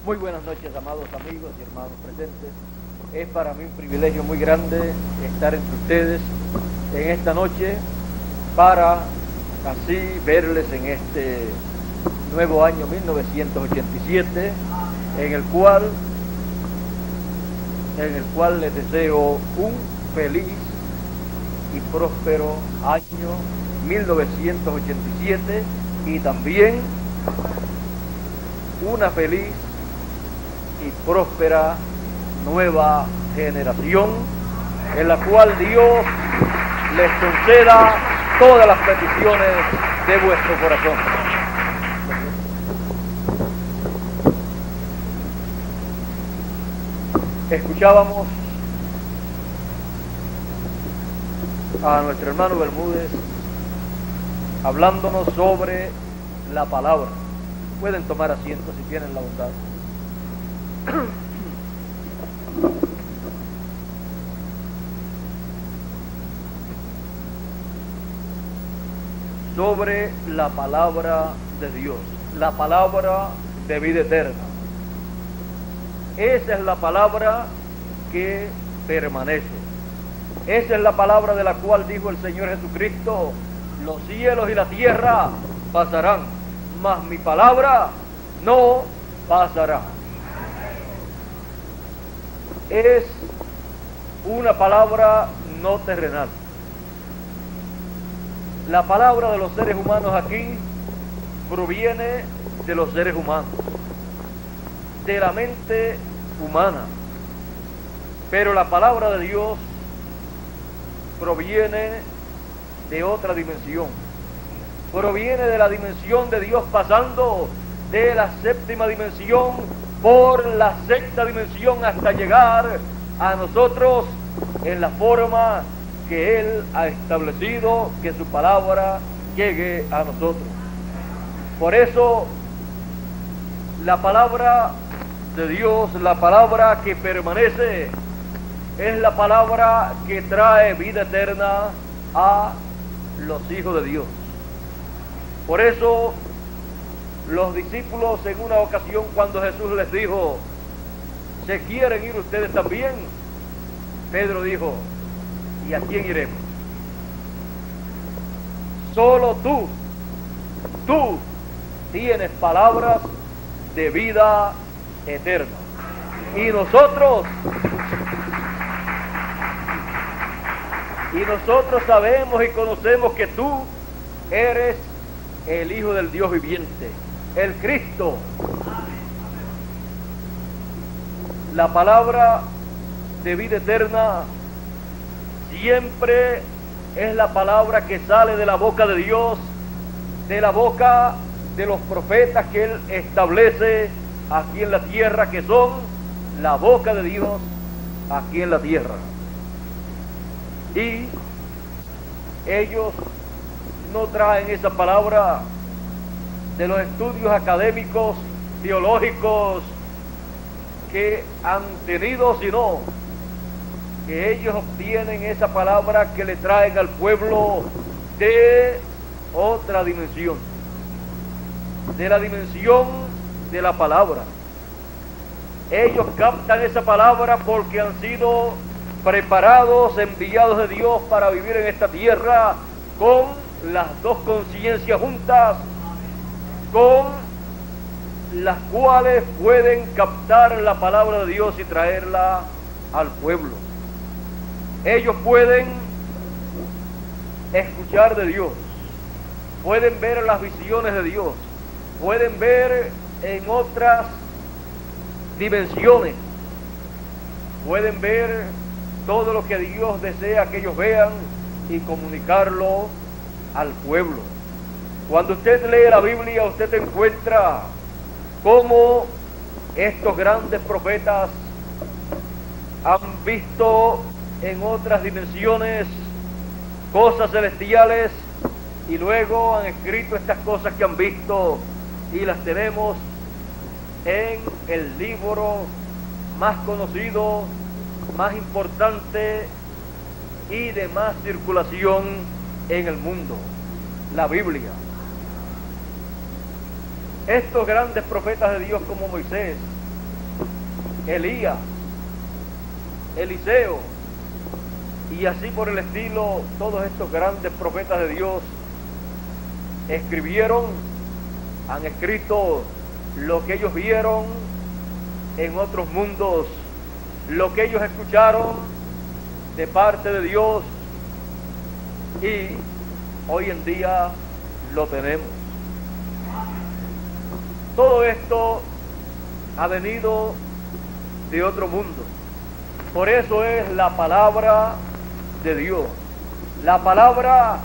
Muy buenas noches, amados amigos y hermanos presentes. Es para mí un privilegio muy grande estar entre ustedes en esta noche para así verles en este nuevo año 1987, en el cual les deseo un feliz y próspero año 1987 y también una feliz y próspera nueva generación en la cual Dios les conceda todas las peticiones de vuestro corazón. Escuchábamos a nuestro hermano Bermúdez hablándonos sobre la palabra. Pueden tomar asiento si tienen la bondad. Sobre la palabra de Dios, la palabra de vida eterna. Esa es la palabra que permanece. Esa es la palabra de la cual dijo el Señor Jesucristo: los cielos y la tierra pasarán, mas mi palabra no pasará. Es una palabra no terrenal. La palabra de los seres humanos aquí proviene de los seres humanos, de la mente humana, pero la palabra de Dios proviene de otra dimensión, proviene de la dimensión de Dios, pasando de la séptima dimensión por la sexta dimensión hasta llegar a nosotros en la forma que Él ha establecido que su palabra llegue a nosotros. Por eso la palabra de Dios, la palabra que permanece, es la palabra que trae vida eterna a los hijos de Dios. Por eso los discípulos en una ocasión, cuando Jesús les dijo: ¿se quieren ir ustedes también? Pedro dijo: ¿y a quién iremos? Solo tú tienes palabras de vida eterna. Y nosotros sabemos y conocemos que tú eres el Hijo del Dios viviente, el Cristo. La palabra de vida eterna siempre es la palabra que sale de la boca de Dios, de la boca de los profetas que Él establece aquí en la tierra, que son la boca de Dios aquí en la tierra. Y ellos no traen esa palabra de los estudios académicos, teológicos que han tenido, sino que ellos obtienen esa palabra que le traen al pueblo de otra dimensión, de la dimensión de la palabra. Ellos captan esa palabra porque han sido preparados, enviados de Dios para vivir en esta tierra con las dos conciencias juntas, con las cuales pueden captar la palabra de Dios y traerla al pueblo. Ellos pueden escuchar de Dios, pueden ver las visiones de Dios, pueden ver en otras dimensiones, pueden ver todo lo que Dios desea que ellos vean y comunicarlo al pueblo. Cuando usted lee la Biblia, usted encuentra cómo estos grandes profetas han visto en otras dimensiones cosas celestiales y luego han escrito estas cosas que han visto y las tenemos en el libro más conocido, más importante y de más circulación en el mundo, la Biblia. Estos grandes profetas de Dios como Moisés Elías, Eliseo, y así por el estilo. Todos estos grandes profetas de Dios han escrito lo que ellos vieron en otros mundos, lo que ellos escucharon de parte de Dios, y hoy en día lo tenemos. Todo esto ha venido de otro mundo. Por eso es la palabra de Dios, la palabra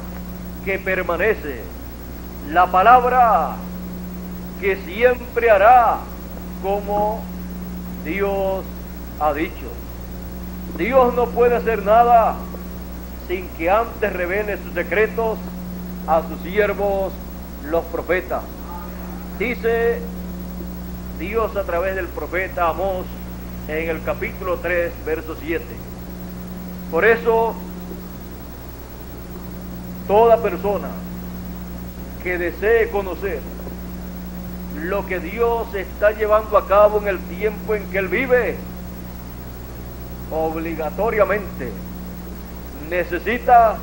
que permanece, la palabra que siempre hará como Dios ha dicho. Dios no puede hacer nada sin que antes revele sus secretos a sus siervos, los profetas. Dice Dios a través del profeta Amós en el capítulo 3, verso 7. Por eso, toda persona que desee conocer lo que Dios está llevando a cabo en el tiempo en que Él vive, obligatoriamente necesita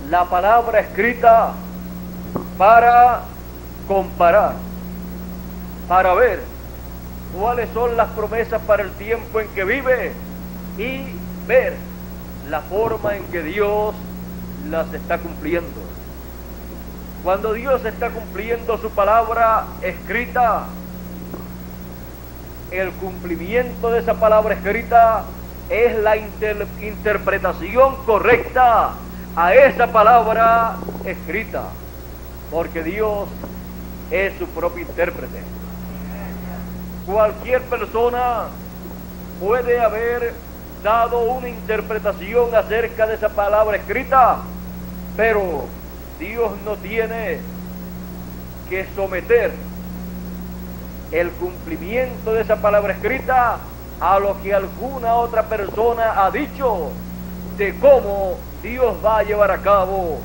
la palabra escrita para comparar, para ver cuáles son las promesas para el tiempo en que vive y ver la forma en que Dios las está cumpliendo. Cuando Dios está cumpliendo su palabra escrita, el cumplimiento de esa palabra escrita es la interpretación correcta a esa palabra escrita, porque Dios es su propio intérprete. Cualquier persona puede haber dado una interpretación acerca de esa palabra escrita, pero Dios no tiene que someter el cumplimiento de esa palabra escrita a lo que alguna otra persona ha dicho de cómo Dios va a llevar a cabo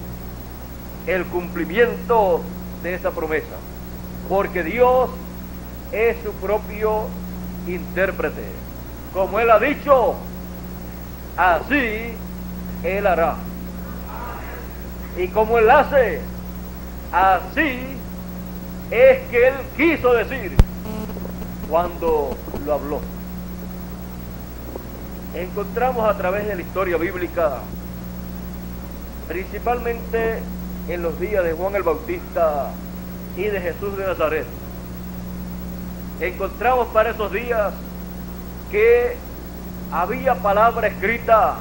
el cumplimiento de esa promesa, porque Dios es su propio intérprete. Como Él ha dicho, así Él hará. Y como Él hace, así es que Él quiso decir cuando lo habló. Encontramos a través de la historia bíblica, principalmente en los días de Juan el Bautista y de Jesús de Nazaret, encontramos para esos días que había palabra escrita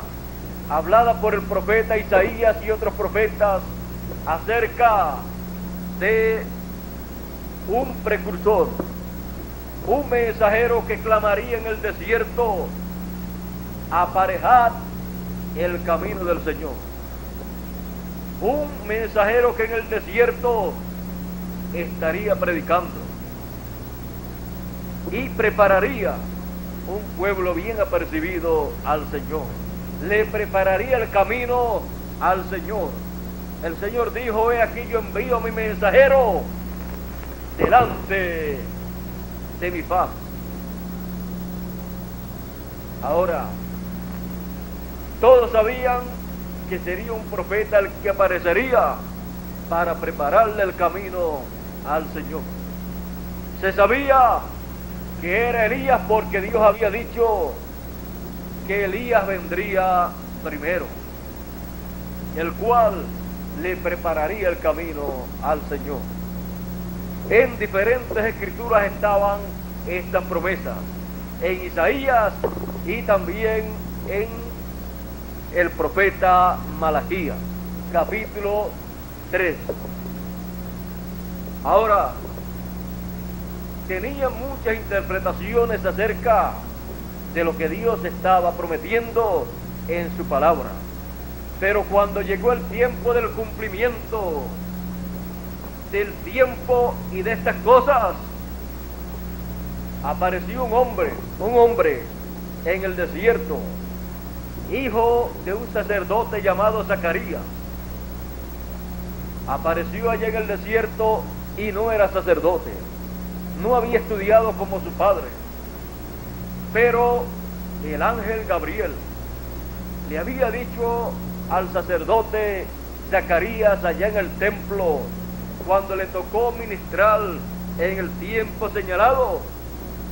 hablada por el profeta Isaías y otros profetas acerca de un precursor, un mensajero que clamaría en el desierto: aparejad el camino del Señor. Un mensajero que en el desierto estaría predicando y prepararía un pueblo bien apercibido al Señor, le prepararía el camino al Señor. El Señor dijo: he aquí yo envío a mi mensajero delante de mi faz. Ahora, todos sabían que sería un profeta el que aparecería para prepararle el camino al Señor. Se sabía que era Elías porque Dios había dicho que Elías vendría primero, el cual le prepararía el camino al Señor. En diferentes escrituras estaban estas promesas, en Isaías y también en el profeta Malaquías, capítulo 3. Ahora, tenían muchas interpretaciones acerca de lo que Dios estaba prometiendo en su palabra, pero cuando llegó el tiempo del cumplimiento del tiempo y de estas cosas, apareció un hombre en el desierto, hijo de un sacerdote llamado Zacarías. Apareció allá en el desierto y no era sacerdote, no había estudiado como su padre, Pero el ángel Gabriel le había dicho al sacerdote Zacarías allá en el templo, cuando le tocó ministrar en el tiempo señalado,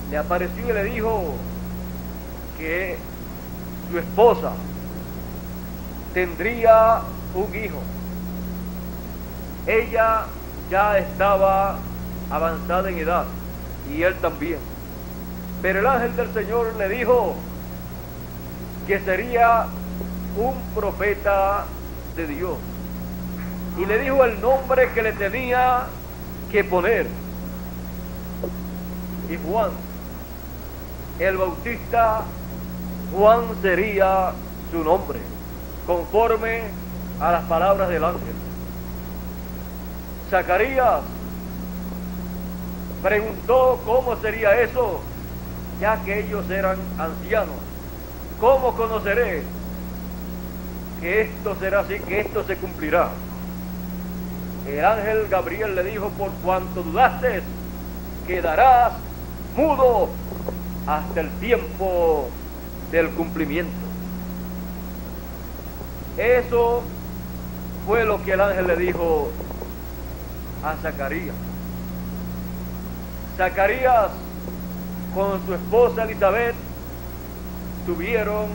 le apareció y le dijo que su esposa tendría un hijo. Ella ya estaba avanzada en edad y él también. Pero el ángel del Señor le dijo que sería un profeta de Dios. Y le dijo el nombre que le tenía que poner. Y Juan, el Bautista, Juan sería su nombre, conforme a las palabras del ángel. Zacarías preguntó cómo sería eso, ya que ellos eran ancianos. ¿Cómo conoceré que esto será así, que esto se cumplirá? El ángel Gabriel le dijo: por cuanto dudaste, quedarás mudo hasta el tiempo del cumplimiento. Eso fue lo que el ángel le dijo a Zacarías. Zacarías con su esposa Elizabeth tuvieron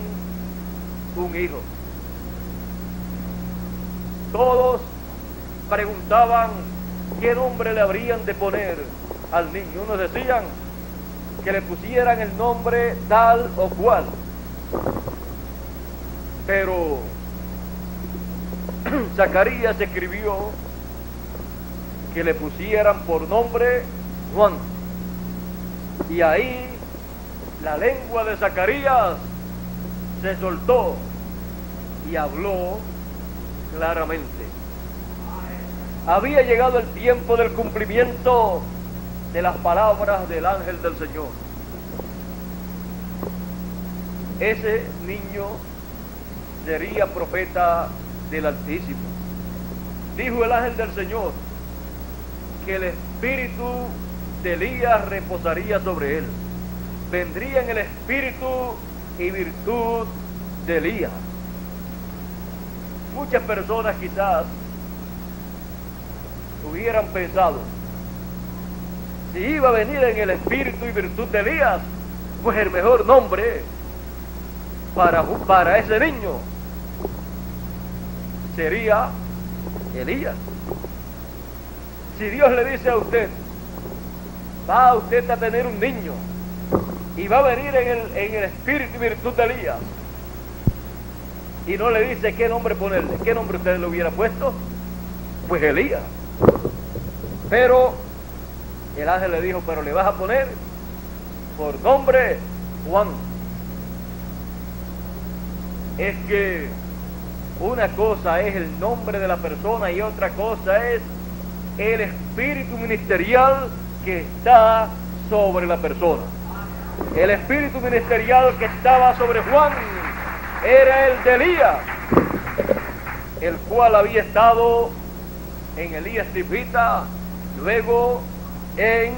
un hijo. Todos preguntaban qué nombre le habrían de poner al niño. Unos decían que le pusieran el nombre tal o cual, pero Zacarías escribió que le pusieran por nombre Juan. Y ahí la lengua de Zacarías se soltó y habló claramente. Había llegado el tiempo del cumplimiento de las palabras del ángel del Señor. Ese niño sería profeta del Altísimo. Dijo el ángel del Señor que el espíritu de Elías reposaría sobre él. Vendría en el espíritu y virtud de Elías. Muchas personas quizás hubieran pensado, si iba a venir en el espíritu y virtud de Elías, pues el mejor nombre para ese niño sería Elías. Si Dios le dice a usted, va usted a tener un niño y va a venir en el espíritu y virtud de Elías, y no le dice qué nombre ponerle, ¿qué nombre usted le hubiera puesto? Pues Elías. Pero el ángel le dijo: pero le vas a poner por nombre Juan. Es que una cosa es el nombre de la persona y otra cosa es el espíritu ministerial que está sobre la persona. El espíritu ministerial que estaba sobre Juan era el de Elías, el cual había estado en Elías Tifita, luego en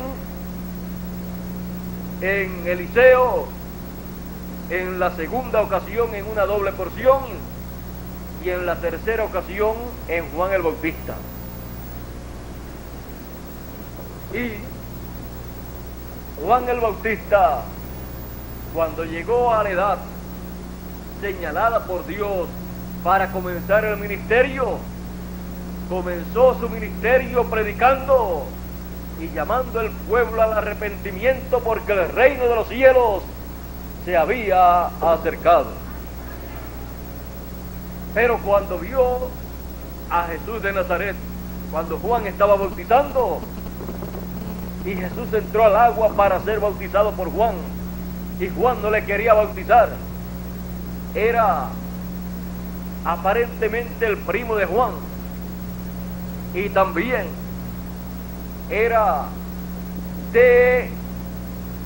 Eliseo, en la segunda ocasión en una doble porción, y en la tercera ocasión en Juan el Bautista. Y Juan el Bautista, cuando llegó a la edad señalada por Dios para comenzar el ministerio, comenzó su ministerio predicando y llamando al pueblo al arrepentimiento, porque el reino de los cielos se había acercado. Pero cuando vio a Jesús de Nazaret, cuando Juan estaba bautizando, y Jesús entró al agua para ser bautizado por Juan, y Juan no le quería bautizar, era aparentemente el primo de Juan, y también era de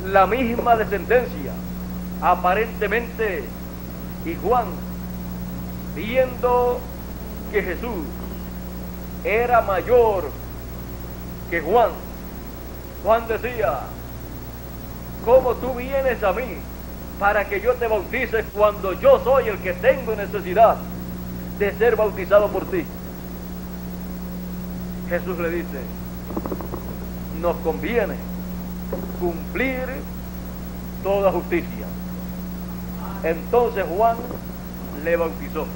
la misma descendencia, aparentemente. Y Juan, viendo que Jesús era mayor que Juan, Juan decía: ¿cómo tú vienes a mí para que yo te bautice cuando yo soy el que tengo necesidad de ser bautizado por ti? Jesús le dice, nos conviene cumplir toda justicia. Entonces Juan le bautizó.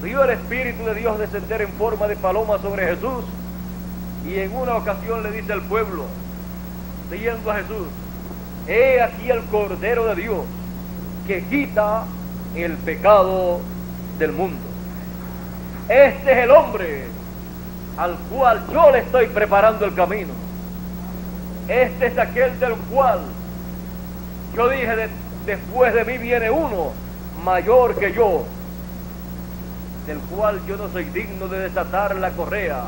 Vio el Espíritu de Dios descender en forma de paloma sobre Jesús, y en una ocasión le dice al pueblo, viendo a Jesús, he aquí el Cordero de Dios que quita el pecado del mundo. Este es el hombre al cual yo le estoy preparando el camino. Este es aquel del cual yo dije, después de mí viene uno mayor que yo, del cual yo no soy digno de desatar la correa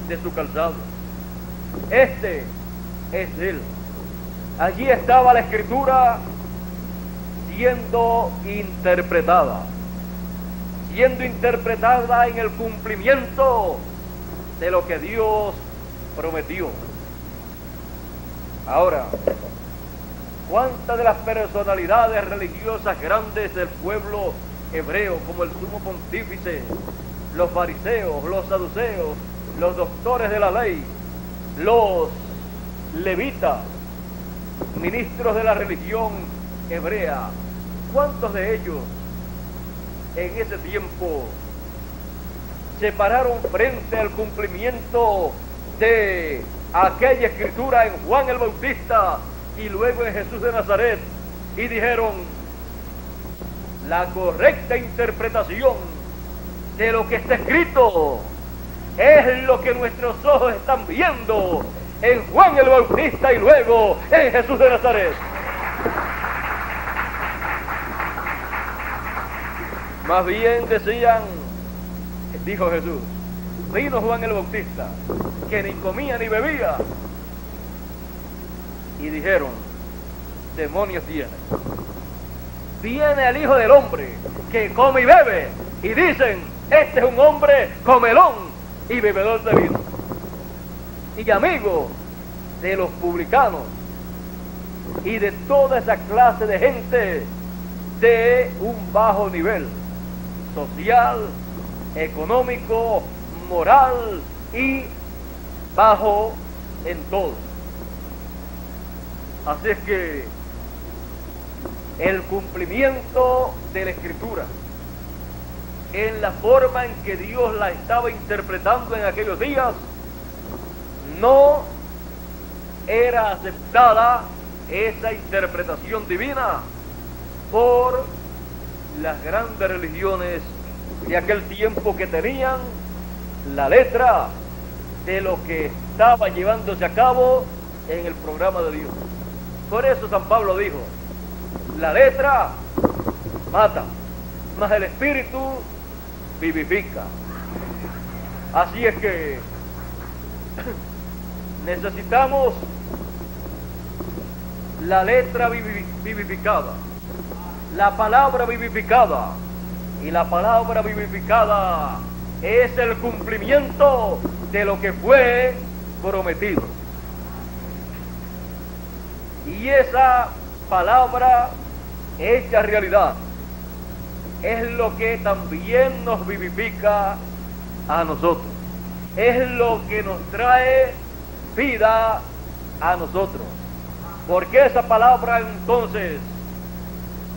de su calzado. Este es él. Allí estaba la Escritura siendo interpretada en el cumplimiento de lo que Dios prometió. Ahora, ¿cuántas de las personalidades religiosas grandes del pueblo hebreo, como el sumo pontífice, los fariseos, los saduceos, los doctores de la ley, los levitas, ministros de la religión hebrea, cuántos de ellos en ese tiempo se pararon frente al cumplimiento de aquella escritura en Juan el Bautista y luego en Jesús de Nazaret y dijeron, la correcta interpretación de lo que está escrito es lo que nuestros ojos están viendo en Juan el Bautista y luego en Jesús de Nazaret? Más bien decían, dijo Jesús, vino Juan el Bautista, que ni comía ni bebía, y dijeron, demonios tiene. Viene el Hijo del Hombre, que come y bebe, y dicen, este es un hombre comelón y bebedor de vino, y amigo de los publicanos, y de toda esa clase de gente de un bajo nivel social, económico, moral y bajo en todo. Así es que el cumplimiento de la Escritura en la forma en que Dios la estaba interpretando en aquellos días no era aceptada esa interpretación divina por las grandes religiones de aquel tiempo, que tenían la letra de lo que estaba llevándose a cabo en el programa de Dios. Por eso San Pablo dijo, la letra mata, mas el Espíritu vivifica. Así es que necesitamos la letra vivificada, la palabra vivificada, y la palabra vivificada es el cumplimiento de lo que fue prometido. Y esa palabra hecha realidad es lo que también nos vivifica a nosotros, es lo que nos trae vida a nosotros, porque esa palabra entonces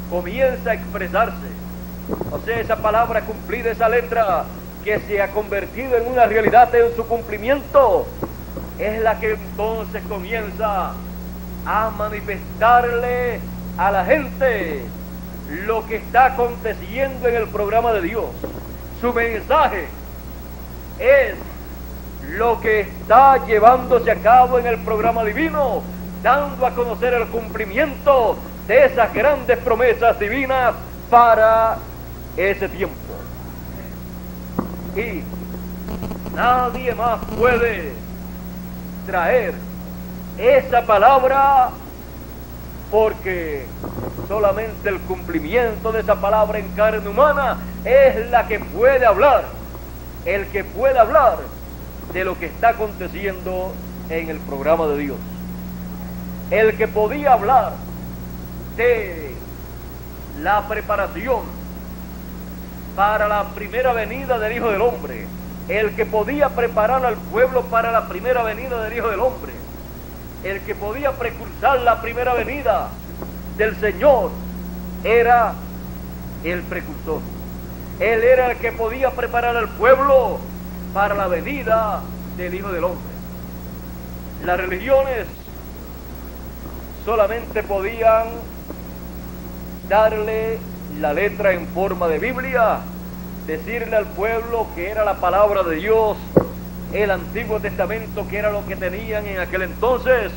comienza a expresarse. O sea, esa palabra cumplida, esa letra que se ha convertido en una realidad en su cumplimiento, es la que entonces comienza a manifestarle a la gente lo que está aconteciendo en el programa de Dios. Su mensaje es lo que está llevándose a cabo en el programa divino, dando a conocer el cumplimiento de esas grandes promesas divinas para ese tiempo. Y nadie más puede traer esa palabra, porque solamente el cumplimiento de esa palabra en carne humana es la que puede hablar, el que puede hablar de lo que está aconteciendo en el programa de Dios. El que podía hablar de la preparación para la primera venida del Hijo del Hombre, el que podía preparar al pueblo para la primera venida del Hijo del Hombre, el que podía precursar la primera venida del Señor, era el precursor. Él era el que podía preparar al pueblo para la venida del Hijo del Hombre. Las religiones solamente podían darle la letra en forma de Biblia, decirle al pueblo que era la palabra de Dios, el Antiguo Testamento, que era lo que tenían en aquel entonces,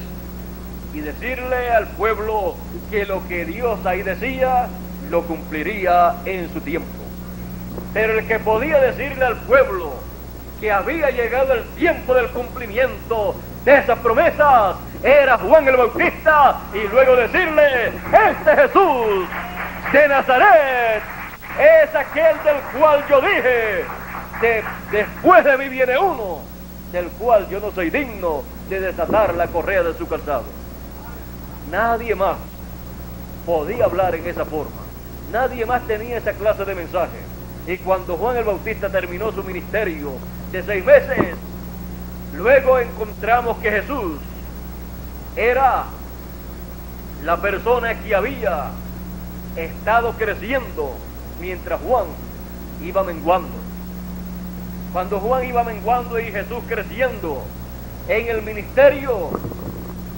y decirle al pueblo que lo que Dios ahí decía lo cumpliría en su tiempo. Pero el que podía decirle al pueblo que había llegado el tiempo del cumplimiento de esas promesas era Juan el Bautista, y luego decirle: este Jesús de Nazaret es aquel del cual yo dije, después de mí viene uno, del cual yo no soy digno de desatar la correa de su calzado. Nadie más podía hablar en esa forma, nadie más tenía esa clase de mensaje. Y cuando Juan el Bautista terminó su ministerio de 6 meses, luego encontramos que Jesús era la persona que había estado creciendo mientras Juan iba menguando. Cuando Juan iba menguando y Jesús creciendo en el ministerio,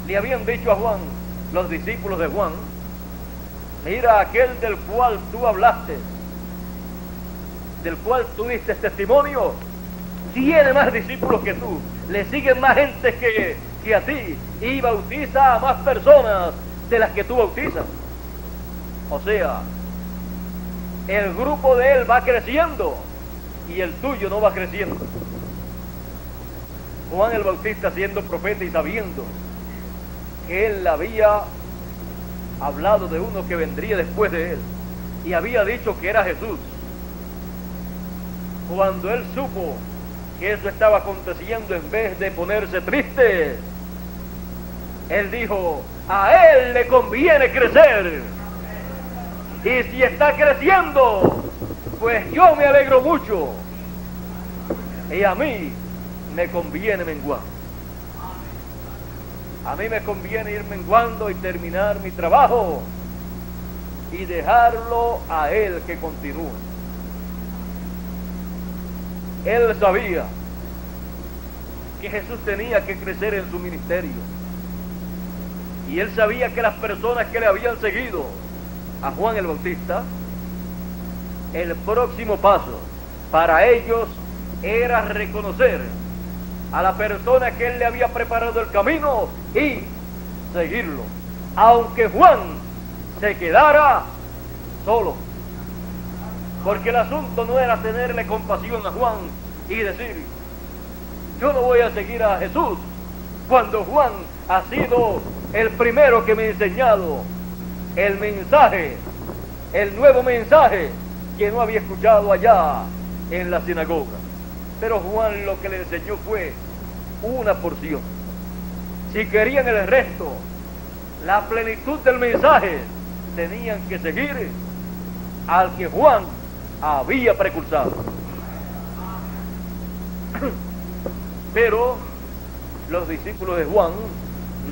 le habían dicho a Juan, los discípulos de Juan: mira, aquel del cual tú hablaste, del cual tú diste testimonio, tiene más discípulos que tú, le siguen más gente que a ti, y bautiza a más personas de las que tú bautizas. O sea, el grupo de él va creciendo y el tuyo no va creciendo. Juan el Bautista, siendo profeta y sabiendo que él había hablado de uno que vendría después de él y había dicho que era Jesús, cuando él supo que eso estaba aconteciendo, en vez de ponerse triste, él dijo: a él le conviene crecer, y si está creciendo, pues yo me alegro mucho, y a mí me conviene menguar. A mí me conviene ir menguando y terminar mi trabajo y dejarlo a él que continúe. Él sabía que Jesús tenía que crecer en su ministerio, y él sabía que las personas que le habían seguido a Juan el Bautista, el próximo paso para ellos era reconocer a la persona que él le había preparado el camino y seguirlo, aunque Juan se quedara solo. Porque el asunto no era tenerle compasión a Juan y decir: yo no voy a seguir a Jesús, cuando Juan ha sido el primero que me ha enseñado el mensaje, el nuevo mensaje que no había escuchado allá en la sinagoga. Pero Juan lo que le enseñó fue una porción. Si querían el resto, la plenitud del mensaje, tenían que seguir al que Juan había precursado. Pero los discípulos de Juan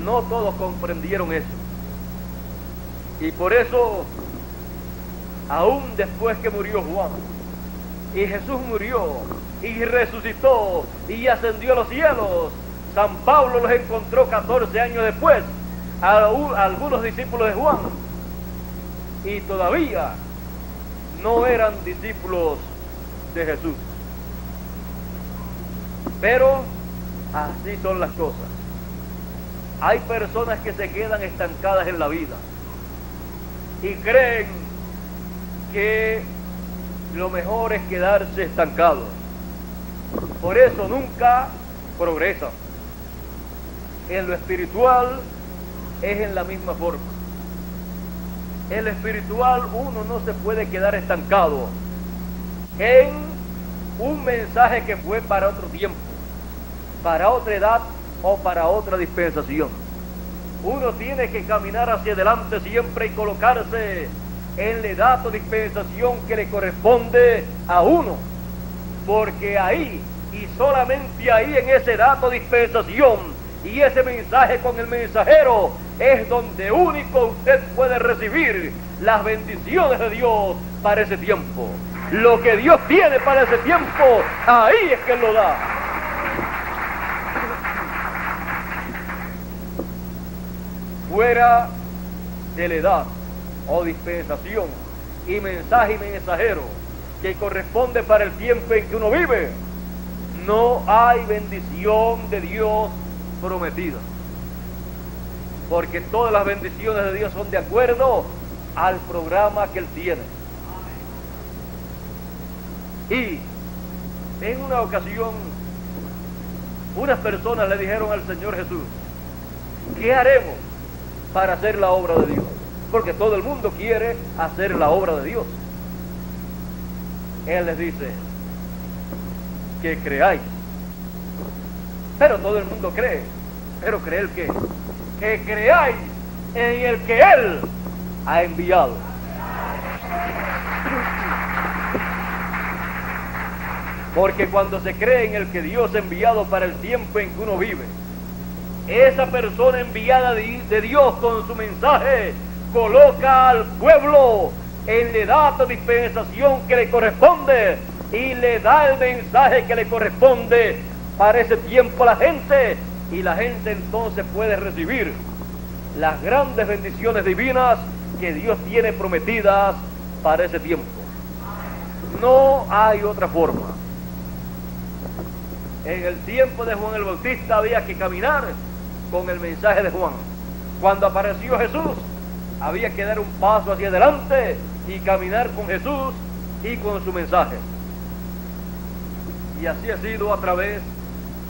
no todos comprendieron eso, y por eso, aún después que murió Juan y Jesús murió y resucitó y ascendió a los cielos, San Pablo los encontró 14 años después a algunos discípulos de Juan, y todavía no eran discípulos de Jesús. Pero así son las cosas. Hay personas que se quedan estancadas en la vida y creen que lo mejor es quedarse estancados. Por eso nunca progresan. En lo espiritual es en la misma forma. En lo espiritual uno no se puede quedar estancado en un mensaje que fue para otro tiempo, para otra edad o para otra dispensación. Uno tiene que caminar hacia adelante siempre y colocarse en la edad o dispensación que le corresponde a uno, porque ahí y solamente ahí, en esa edad o dispensación y ese mensaje con el mensajero, es donde único usted puede recibir las bendiciones de Dios para ese tiempo. Lo que Dios tiene para ese tiempo, ahí es que Él lo da. Fuera de la edad o dispensación y mensaje y mensajero que corresponde para el tiempo en que uno vive, no hay bendición de Dios prometida, porque todas las bendiciones de Dios son de acuerdo al programa que Él tiene. Y en una ocasión unas personas le dijeron al Señor Jesús: ¿qué haremos para hacer la obra de Dios? Porque todo el mundo quiere hacer la obra de Dios. Él les dice: que creáis. Pero todo el mundo cree. ¿Pero creer qué? Que creáis en el que Él ha enviado. Porque cuando se cree en el que Dios ha enviado para el tiempo en que uno vive, esa persona enviada de Dios con su mensaje coloca al pueblo en la edad o dispensación que le corresponde y le da el mensaje que le corresponde para ese tiempo a la gente, y la gente entonces puede recibir las grandes bendiciones divinas que Dios tiene prometidas para ese tiempo. No hay otra forma. En el tiempo de Juan el Bautista había que caminar con el mensaje de Juan. Cuando apareció Jesús, había que dar un paso hacia adelante y caminar con Jesús y con su mensaje. Y así ha sido a través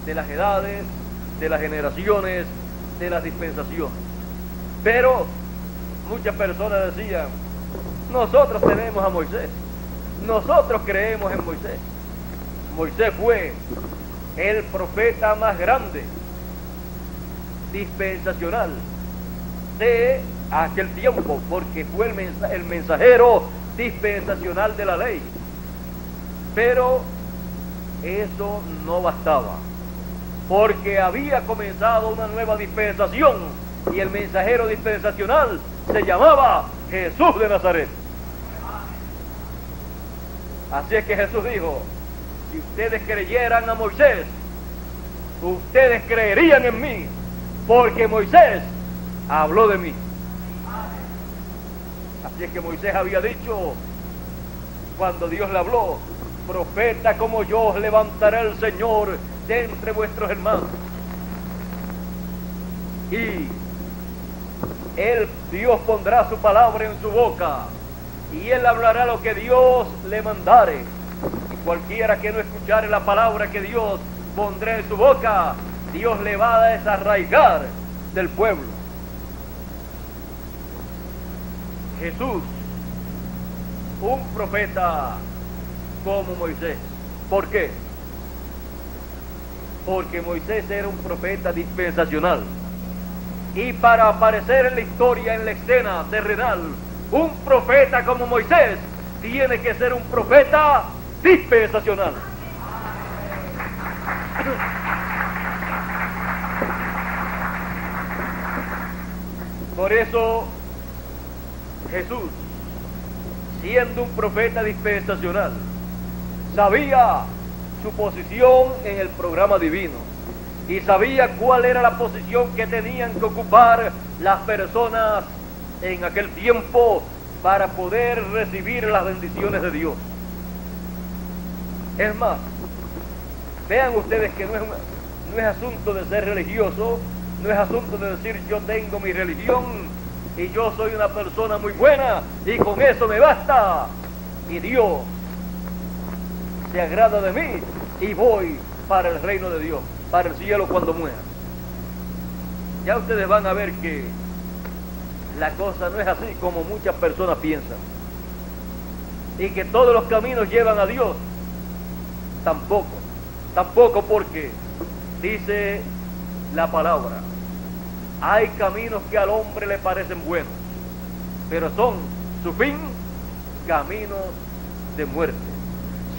de las edades, de las generaciones, de las dispensaciones. Pero muchas personas decían: nosotros tenemos a Moisés, nosotros creemos en Moisés. Moisés fue el profeta más grande, dispensacional de aquel tiempo, porque fue el mensajero dispensacional de la ley. Pero eso no bastaba, porque había comenzado una nueva dispensación y el mensajero dispensacional se llamaba Jesús de Nazaret. Así es que Jesús dijo: si ustedes creyeran a Moisés, ustedes creerían en mí, porque Moisés habló de mí. Así es que Moisés había dicho, cuando Dios le habló: profeta como yo os levantará el Señor de entre vuestros hermanos. Y Dios pondrá su palabra en su boca, y él hablará lo que Dios le mandare. Y cualquiera que no escuchare la palabra que Dios pondrá en su boca, Dios le va a desarraigar del pueblo. Jesús, un profeta como Moisés. ¿Por qué? Porque Moisés era un profeta dispensacional, y para aparecer en la historia, en la escena terrenal, un profeta como Moisés tiene que ser un profeta dispensacional. Por eso Jesús, siendo un profeta dispensacional, sabía su posición en el programa divino y sabía cuál era la posición que tenían que ocupar las personas en aquel tiempo para poder recibir las bendiciones de Dios. Es más, vean ustedes que no es asunto de ser religioso, no es asunto de decir yo tengo mi religión y yo soy una persona muy buena y con eso me basta y Dios se agrada de mí y voy para el reino de Dios, para el cielo cuando muera. Ya ustedes van a ver que la cosa no es así como muchas personas piensan, y que todos los caminos llevan a Dios. Tampoco, porque dice la palabra: Hay caminos que al hombre le parecen buenos, pero son su fin caminos de muerte.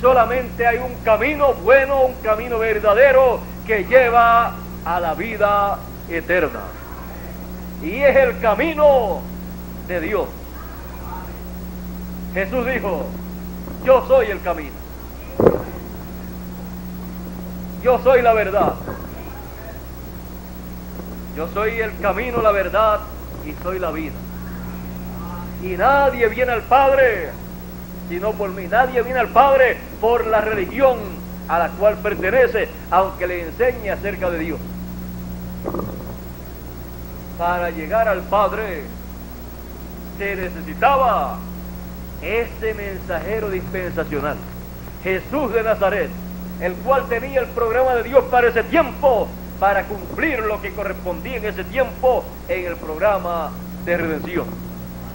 Solamente hay un camino bueno, un camino verdadero que lleva a la vida eterna. Y es el camino de Dios. Jesús dijo: yo soy el camino. Yo soy la verdad. Yo soy el camino, la verdad y soy la vida. Y nadie viene al Padre sino por mí. Nadie viene al Padre por la religión a la cual pertenece, aunque le enseñe acerca de Dios. Para llegar al Padre se necesitaba ese mensajero dispensacional, Jesús de Nazaret, el cual tenía el programa de Dios para ese tiempo, para cumplir lo que correspondía en ese tiempo en el programa de redención.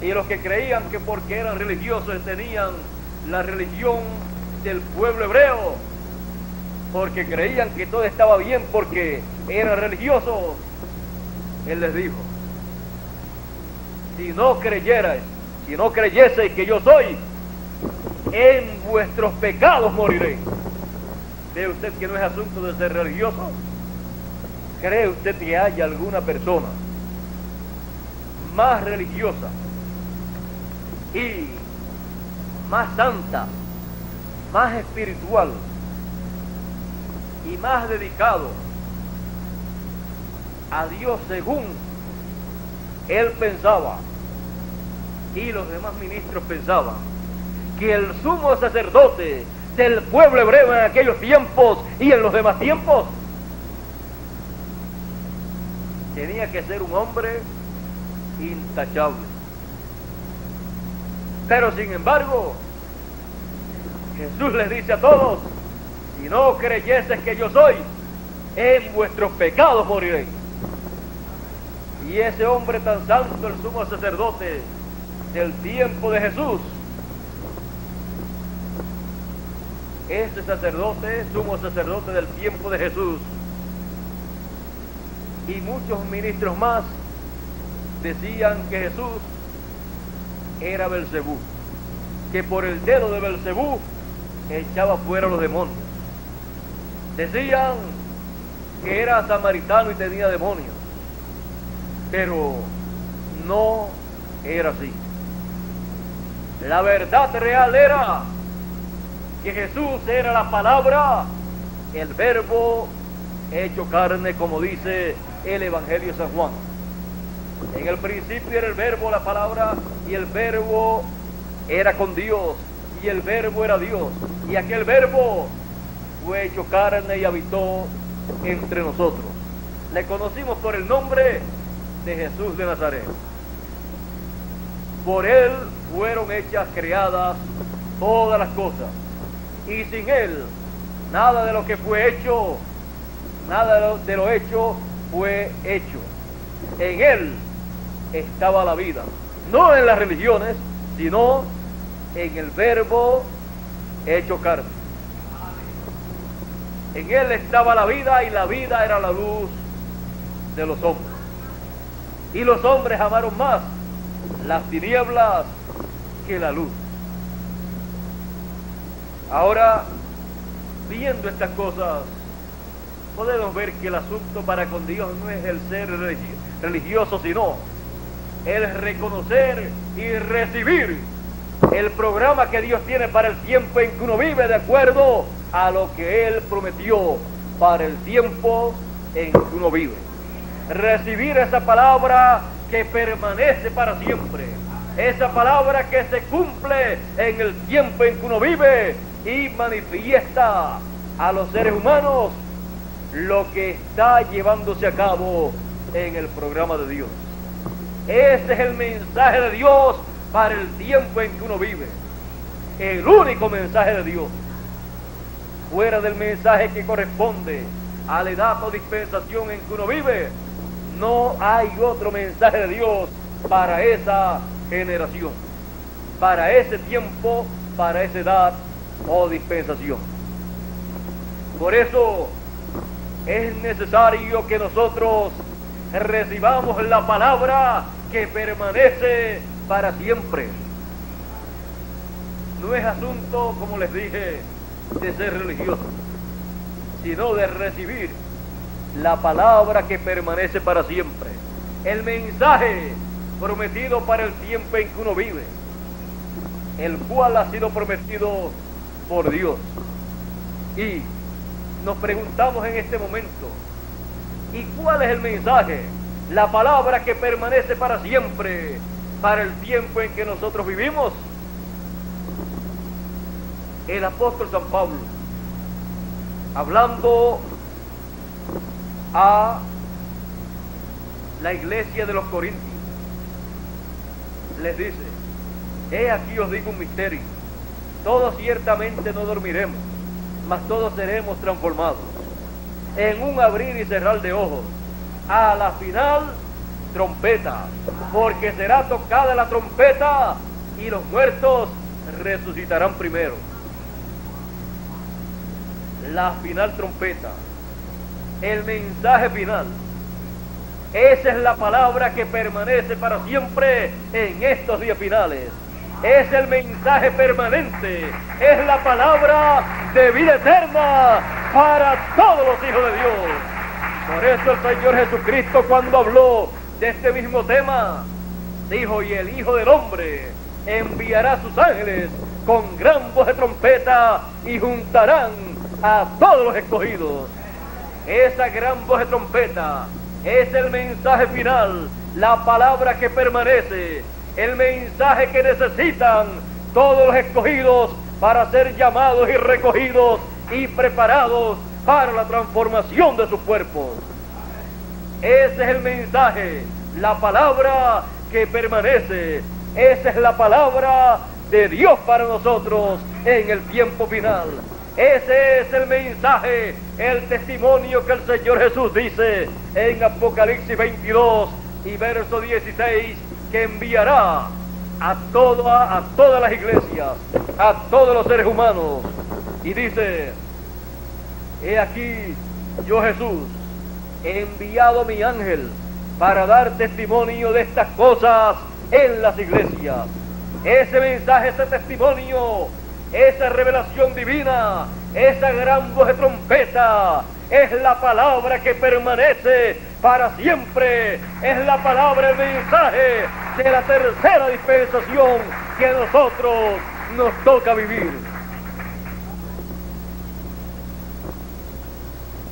Y los que creían que porque eran religiosos tenían la religión del pueblo hebreo, porque creían que todo estaba bien porque eran religiosos, Él les dijo: si no creyeseis que yo soy, en vuestros pecados moriréis. ¿Ve usted que no es asunto de ser religioso? ¿Cree usted que haya alguna persona más religiosa y más santa, más espiritual y más dedicado a Dios según él pensaba y los demás ministros pensaban, que el sumo sacerdote del pueblo hebreo en aquellos tiempos y en los demás tiempos tenía que ser un hombre intachable? Pero sin embargo, Jesús les dice a todos: si no creyeses que yo soy, en vuestros pecados moriréis. Y ese hombre tan santo, el sumo sacerdote del tiempo de Jesús, ese sacerdote, sumo sacerdote del tiempo de Jesús, y muchos ministros más decían que Jesús era Belcebú, que por el dedo de Belcebú echaba fuera a los demonios. Decían que era samaritano y tenía demonios, pero no era así. La verdad real era que Jesús era la palabra, el verbo hecho carne, como dice el Evangelio de San Juan. En el principio era el verbo, la palabra, y el verbo era con Dios, y el verbo era Dios, y aquel verbo fue hecho carne y habitó entre nosotros. Le conocimos por el nombre de Jesús de Nazaret. Por él fueron hechas, creadas todas las cosas, y sin él nada de lo que fue hecho, nada de lo hecho fue hecho. En él estaba la vida, no en las religiones, sino en el verbo hecho carne. En él estaba la vida, y la vida era la luz de los hombres. Y los hombres amaron más las tinieblas que la luz. Ahora, viendo estas cosas, podemos ver que el asunto para con Dios no es el ser religioso, sino el reconocer y recibir el programa que Dios tiene para el tiempo en que uno vive, de acuerdo a lo que Él prometió para el tiempo en que uno vive. Recibir esa palabra que permanece para siempre, esa palabra que se cumple en el tiempo en que uno vive y manifiesta a los seres humanos lo que está llevándose a cabo en el programa de Dios. Ese es el mensaje de Dios para el tiempo en que uno vive, el único mensaje de Dios. Fuera del mensaje que corresponde a la edad o dispensación en que uno vive, no hay otro mensaje de Dios para esa generación, para ese tiempo, para esa edad o dispensación. Por eso es necesario que nosotros recibamos la palabra que permanece para siempre. No es asunto, como les dije, de ser religioso, sino de recibir la palabra que permanece para siempre, el mensaje prometido para el tiempo en que uno vive, el cual ha sido prometido por Dios. Y nos preguntamos en este momento, ¿y cuál es el mensaje? La palabra que permanece para siempre, para el tiempo en que nosotros vivimos. El apóstol San Pablo, hablando a la iglesia de los Corintios, les dice: he aquí os digo un misterio, todos ciertamente no dormiremos, mas todos seremos transformados en un abrir y cerrar de ojos, a la final trompeta, porque será tocada la trompeta y los muertos resucitarán primero. La final trompeta, el mensaje final, esa es la palabra que permanece para siempre en estos días finales. Es el mensaje permanente, es la palabra de vida eterna para todos los hijos de Dios. Por eso el Señor Jesucristo, cuando habló de este mismo tema, dijo: y el Hijo del Hombre enviará a sus ángeles con gran voz de trompeta y juntarán a todos los escogidos. Esa gran voz de trompeta es el mensaje final, la palabra que permanece, el mensaje que necesitan todos los escogidos para ser llamados y recogidos y preparados para la transformación de sus cuerpos. Ese es el mensaje, la palabra que permanece. Esa es la palabra de Dios para nosotros en el tiempo final. Ese es el mensaje, el testimonio que el Señor Jesús dice en Apocalipsis 22 y verso 16, que enviará a todas las iglesias, a todos los seres humanos. Y dice: he aquí, yo Jesús, he enviado mi ángel para dar testimonio de estas cosas en las iglesias. Ese mensaje, ese testimonio, esa revelación divina, esa gran voz de trompeta, es la palabra que permanece para siempre. Es la palabra, el mensaje de la tercera dispensación que a nosotros nos toca vivir.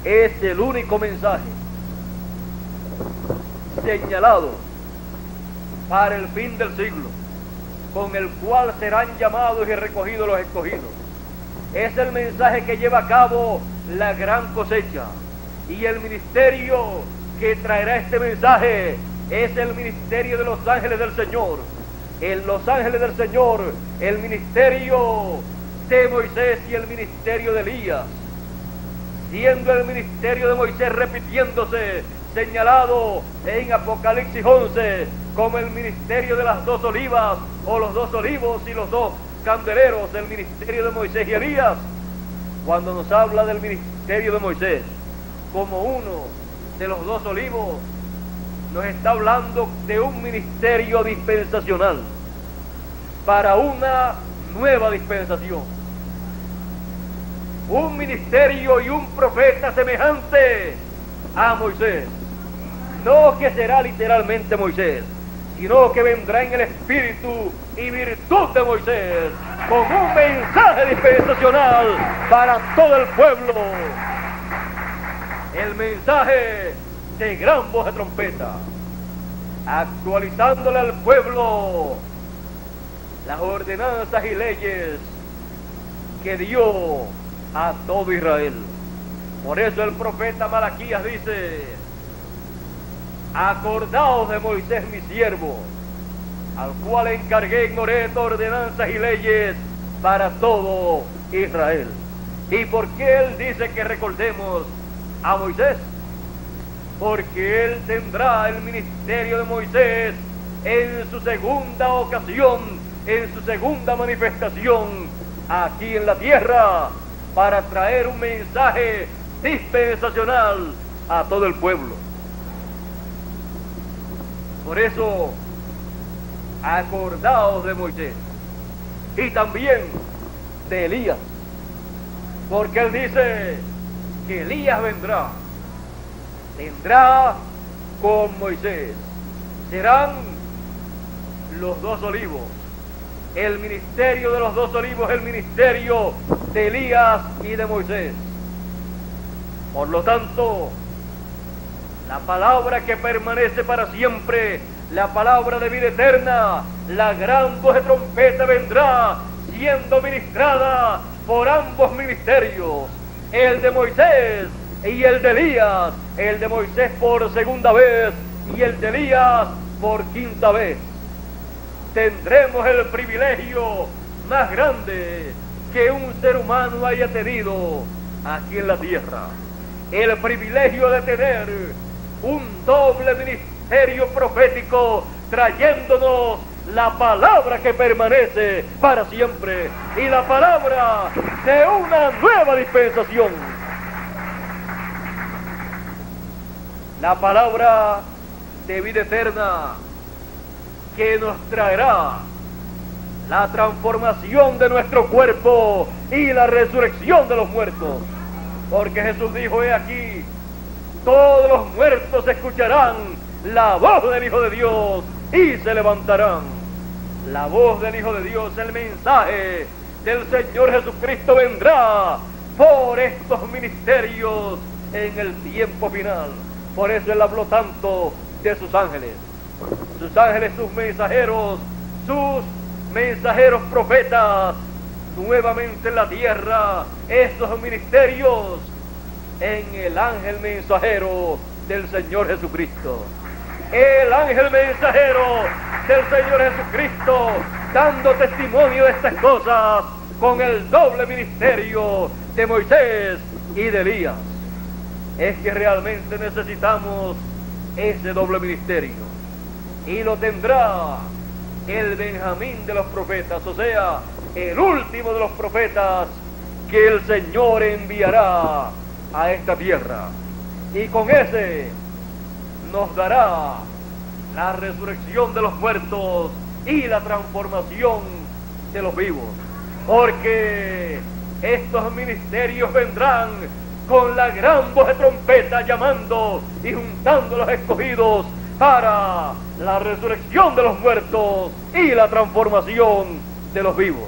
Es el único mensaje señalado para el fin del siglo, con el cual serán llamados y recogidos los escogidos. Es el mensaje que lleva a cabo la gran cosecha, y el ministerio que traerá este mensaje es el ministerio de los ángeles del Señor. En los ángeles del Señor, el ministerio de Moisés y el ministerio de Elías, siendo el ministerio de Moisés repitiéndose, señalado en Apocalipsis 11 como el ministerio de las dos olivas, o los dos olivos y los dos candeleros, del ministerio de Moisés y Elías. Cuando nos habla del ministerio de Moisés como uno de los dos olivos, nos está hablando de un ministerio dispensacional para una nueva dispensación, un ministerio y un profeta semejante a Moisés, no que será literalmente Moisés, sino que vendrá en el espíritu y virtud de Moisés, con un mensaje dispensacional para todo el pueblo, el mensaje de gran voz de trompeta, actualizándole al pueblo las ordenanzas y leyes que dio a todo Israel. Por eso el profeta Malaquías dice: acordaos de Moisés mi siervo, al cual encargué en Horeb ordenanzas y leyes para todo Israel. ¿Y por qué él dice que recordemos a Moisés? Porque él tendrá el ministerio de Moisés en su segunda ocasión, en su segunda manifestación aquí en la tierra, para traer un mensaje dispensacional a todo el pueblo. Por eso, acordaos de Moisés y también de Elías, porque él dice que Elías vendrá con Moisés. Serán los dos olivos, el ministerio de los dos olivos, el ministerio de Elías y de Moisés. Por lo tanto, la palabra que permanece para siempre, la palabra de vida eterna, la gran voz de trompeta vendrá siendo ministrada por ambos ministerios, el de Moisés y el de Elías, el de Moisés por segunda vez y el de Elías por quinta vez. Tendremos el privilegio más grande que un ser humano haya tenido aquí en la tierra, el privilegio de tener un doble ministerio profético trayéndonos la palabra que permanece para siempre y la palabra de una nueva dispensación. La palabra de vida eterna que nos traerá la transformación de nuestro cuerpo y la resurrección de los muertos. Porque Jesús dijo, he aquí, todos los muertos escucharán la voz del Hijo de Dios y se levantarán. La voz del Hijo de Dios, el mensaje del Señor Jesucristo vendrá por estos ministerios en el tiempo final. Por eso Él habló tanto de sus ángeles, sus mensajeros profetas, nuevamente en la tierra, estos ministerios en el ángel mensajero del Señor Jesucristo. El ángel mensajero del Señor Jesucristo, dando testimonio de estas cosas con el doble ministerio de Moisés y de Elías. Es que realmente necesitamos ese doble ministerio, y lo tendrá el Benjamín de los profetas, o sea, el último de los profetas que el Señor enviará a esta tierra, y con ese nos dará la resurrección de los muertos y la transformación de los vivos, porque estos ministerios vendrán con la gran voz de trompeta llamando y juntando a los escogidos para la resurrección de los muertos y la transformación de los vivos.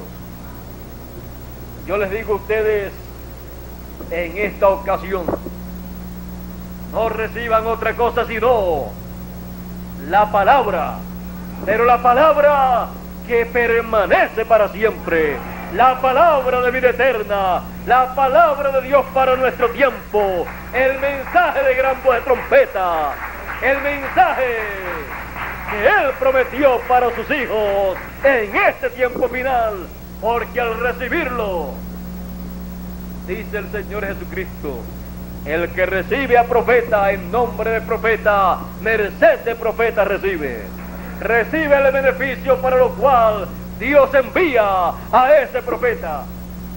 Yo les digo a ustedes en esta ocasión, no reciban otra cosa sino la palabra, pero la palabra que permanece para siempre, la palabra de vida eterna, la palabra de Dios para nuestro tiempo, el mensaje de gran voz de trompeta, el mensaje que Él prometió para sus hijos en este tiempo final, porque al recibirlo, dice el Señor Jesucristo, el que recibe a profeta en nombre de profeta, merced de profeta recibe el beneficio para lo cual Dios envía a ese profeta.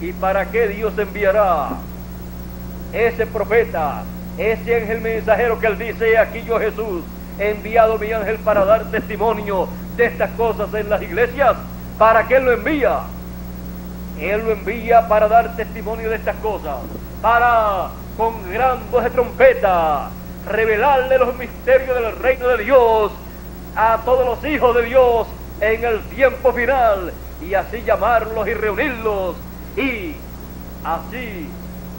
¿Y para qué Dios enviará ese profeta, ese ángel mensajero que Él dice, aquí yo Jesús, he enviado mi ángel para dar testimonio de estas cosas en las iglesias? ¿Para qué Él lo envía? Él lo envía para dar testimonio de estas cosas, para, con gran voz de trompeta, revelarle los misterios del reino de Dios a todos los hijos de Dios en el tiempo final, y así llamarlos y reunirlos, y así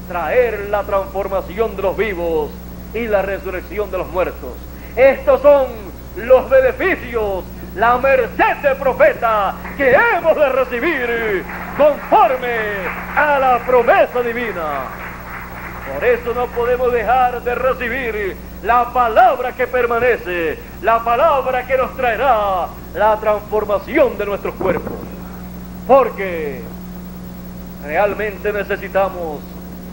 traer la transformación de los vivos y la resurrección de los muertos. Estos son los beneficios, la merced del profeta que hemos de recibir conforme a la promesa divina. Por eso no podemos dejar de recibir la palabra que permanece, la palabra que nos traerá la transformación de nuestros cuerpos, porque realmente necesitamos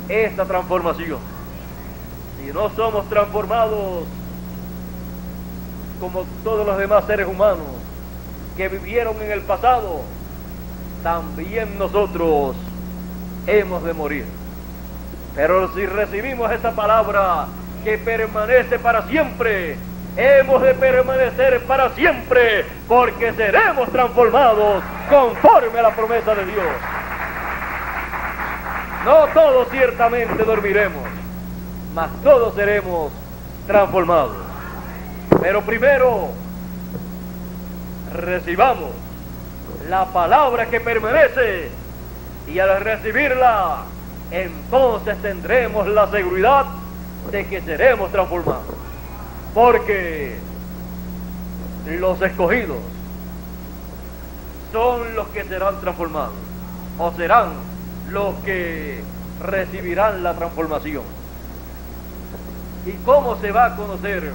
esta transformación. Si no somos transformados como todos los demás seres humanos que vivieron en el pasado, también nosotros hemos de morir. Pero si recibimos esa palabra que permanece para siempre, hemos de permanecer para siempre, porque seremos transformados conforme a la promesa de Dios. No todos ciertamente dormiremos, mas todos seremos transformados. Pero primero, recibamos la palabra que permanece, y al recibirla, entonces tendremos la seguridad de que seremos transformados. Porque los escogidos son los que serán transformados, o serán los que recibirán la transformación. ¿Y cómo se va a conocer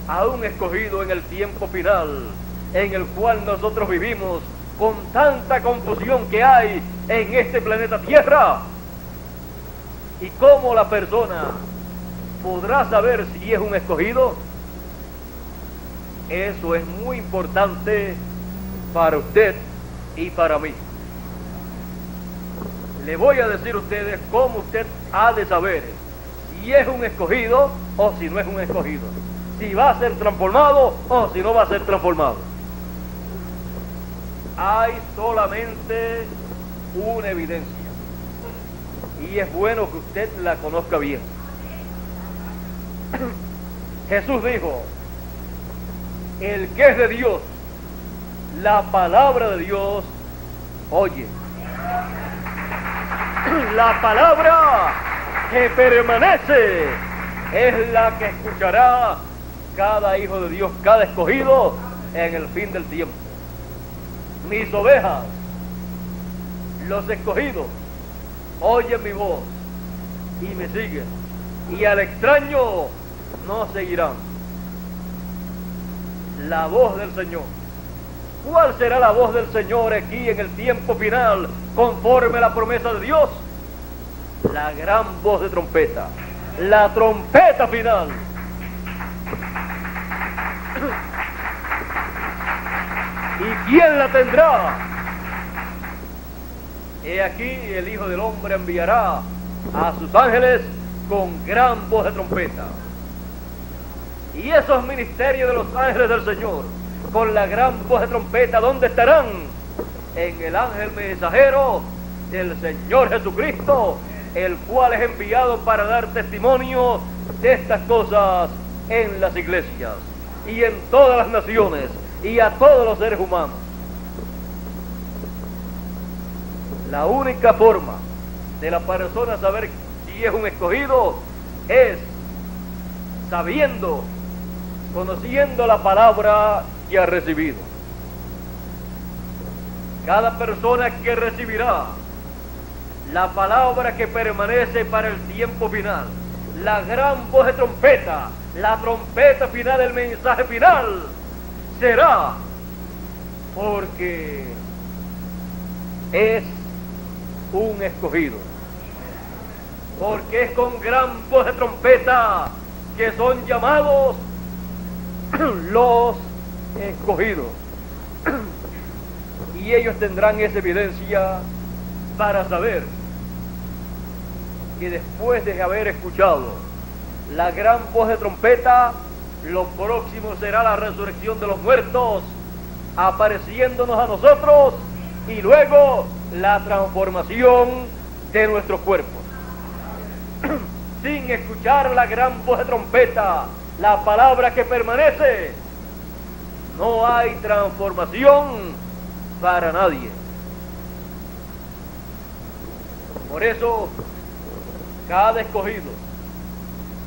a un escogido en el tiempo final, en el cual nosotros vivimos con tanta confusión que hay en este planeta Tierra? ¿Y cómo la persona podrá saber si es un escogido? Eso es muy importante para usted y para mí. Le voy a decir a ustedes cómo usted ha de saber si es un escogido o si no es un escogido, si va a ser transformado o si no va a ser transformado. Hay solamente una evidencia, y es bueno que usted la conozca bien. Jesús dijo: el que es de Dios, la palabra de Dios oye. La palabra que permanece es la que escuchará cada hijo de Dios, cada escogido en el fin del tiempo. Mis ovejas, los escogidos, oyen mi voz y me siguen, y al extraño no seguirán. La voz del Señor. ¿Cuál será la voz del Señor aquí en el tiempo final, conforme a la promesa de Dios? La gran voz de trompeta, la trompeta final. ¿Y quién la tendrá? He aquí el Hijo del Hombre enviará a sus ángeles con gran voz de trompeta. Y esos ministerios de los ángeles del Señor, con la gran voz de trompeta, ¿dónde estarán? En el ángel mensajero del Señor Jesucristo, el cual es enviado para dar testimonio de estas cosas en las iglesias y en todas las naciones y a todos los seres humanos. La única forma de la persona saber si es un escogido es sabiendo, conociendo la palabra que ha recibido. Cada persona que recibirá la palabra que permanece para el tiempo final, la gran voz de trompeta, la trompeta final, el mensaje final, será porque es un escogido, porque es con gran voz de trompeta que son llamados los escogidos. Y ellos tendrán esa evidencia para saber que después de haber escuchado la gran voz de trompeta, lo próximo será la resurrección de los muertos, apareciéndonos a nosotros, y luego la transformación de nuestros cuerpos. Sin escuchar la gran voz de trompeta, la palabra que permanece, no hay transformación para nadie. Por eso, cada escogido,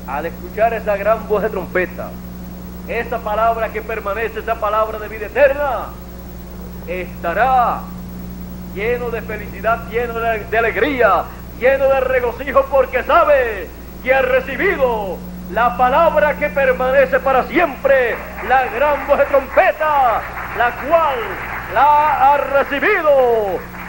al escuchar esa gran voz de trompeta, esa palabra que permanece, esa palabra de vida eterna, estará lleno de felicidad, lleno de alegría, lleno de regocijo, porque sabe que ha recibido la palabra que permanece para siempre, la gran voz de trompeta, la cual la ha recibido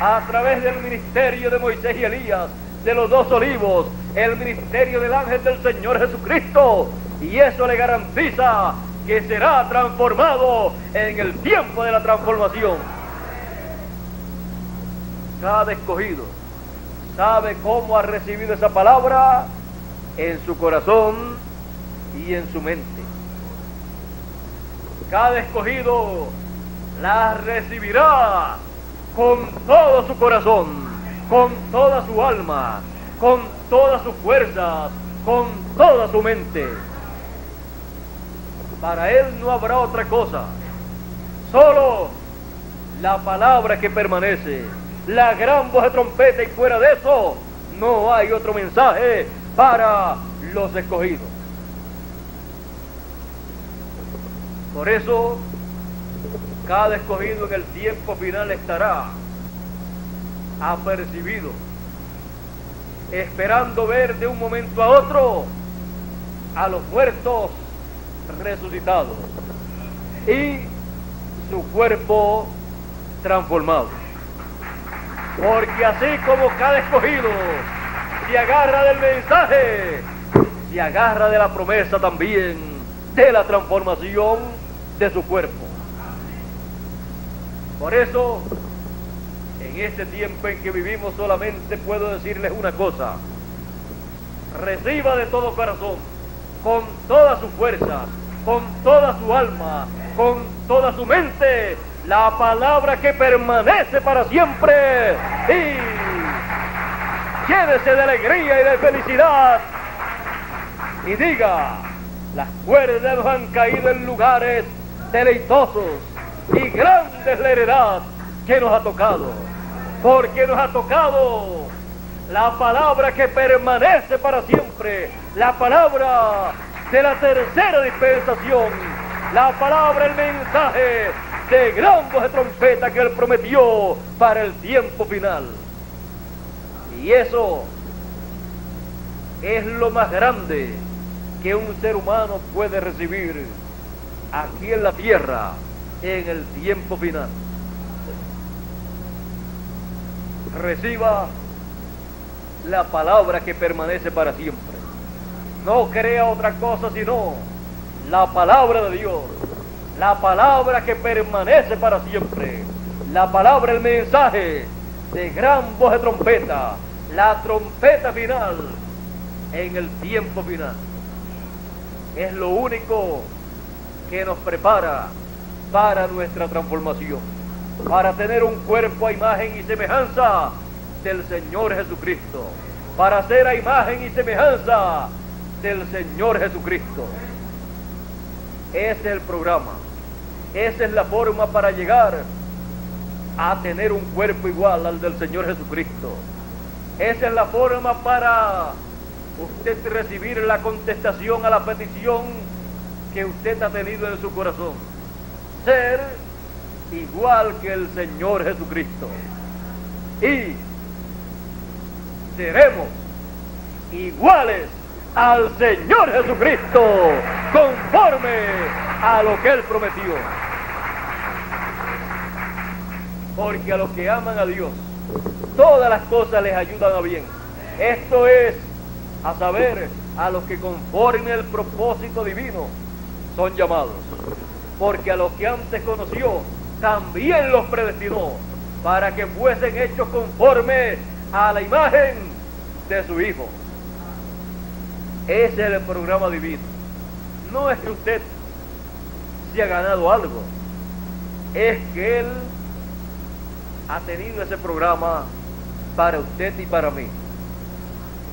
a través del ministerio de Moisés y Elías, de los dos olivos, el ministerio del ángel del Señor Jesucristo, y eso le garantiza que será transformado en el tiempo de la transformación. Cada escogido sabe cómo ha recibido esa palabra en su corazón y en su mente. cada escogido la recibirá con todo su corazón, con toda su alma, con todas sus fuerzas, con toda su mente. Para él no habrá otra cosa, solo la palabra que permanece, la gran voz de trompeta, y fuera de eso no hay otro mensaje para los escogidos. Por eso, cada escogido en el tiempo final estará apercibido, esperando ver de un momento a otro a los muertos resucitados y su cuerpo transformado. Porque así como cada escogido se agarra del mensaje, se agarra de la promesa también de la transformación de su cuerpo. Por eso, en este tiempo en que vivimos, solamente puedo decirles una cosa: reciba de todo corazón, con todas sus fuerzas, con toda su alma, con toda su mente, la palabra que permanece para siempre, y llénese de alegría y de felicidad y diga: las cuerdas nos han caído en lugares deleitosos y grande es la heredad que nos ha tocado, porque nos ha tocado la palabra que permanece para siempre, la palabra de la tercera dispensación, la palabra, el mensaje de gran voz de trompeta que él prometió para el tiempo final. Y eso es lo más grande que un ser humano puede recibir aquí en la tierra en el tiempo final. Reciba la palabra que permanece para siempre. No crea otra cosa sino la palabra de Dios, la palabra que permanece para siempre, la palabra, el mensaje de gran voz de trompeta, la trompeta final en el tiempo final. Es lo único que nos prepara para nuestra transformación, para tener un cuerpo a imagen y semejanza del Señor Jesucristo, para ser a imagen y semejanza del Señor Jesucristo. Ese es el programa, esa es la forma para llegar a tener un cuerpo igual al del Señor Jesucristo. Esa es la forma para usted recibir la contestación a la petición que usted ha tenido en su corazón: ser igual que el Señor Jesucristo. Y seremos iguales al Señor Jesucristo, conforme a lo que Él prometió. Porque a los que aman a Dios, todas las cosas les ayudan a bien. Esto es, a saber, a los que conforme al propósito divino son llamados. Porque a los que antes conoció, también los predestinó para que fuesen hechos conforme a la imagen de su Hijo. Ese es el programa divino. No es que usted se ha ganado algo, es que Él ha tenido ese programa para usted y para mí.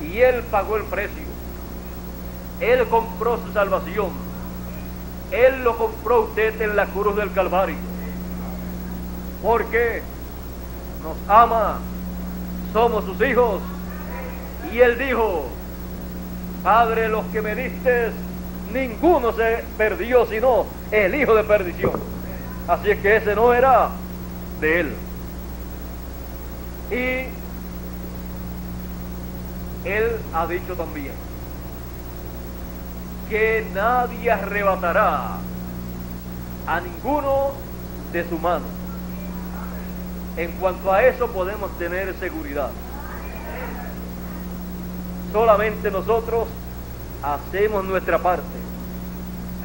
Y Él pagó el precio. Él compró su salvación. Él lo compró usted en la cruz del Calvario. Porque nos ama, somos sus hijos. Y Él dijo: Padre, los que me diste, ninguno se perdió, sino el hijo de perdición. Así es que ese no era de Él. Y Él ha dicho también que nadie arrebatará a ninguno de su mano. En cuanto a eso podemos tener seguridad. Solamente nosotros hacemos nuestra parte,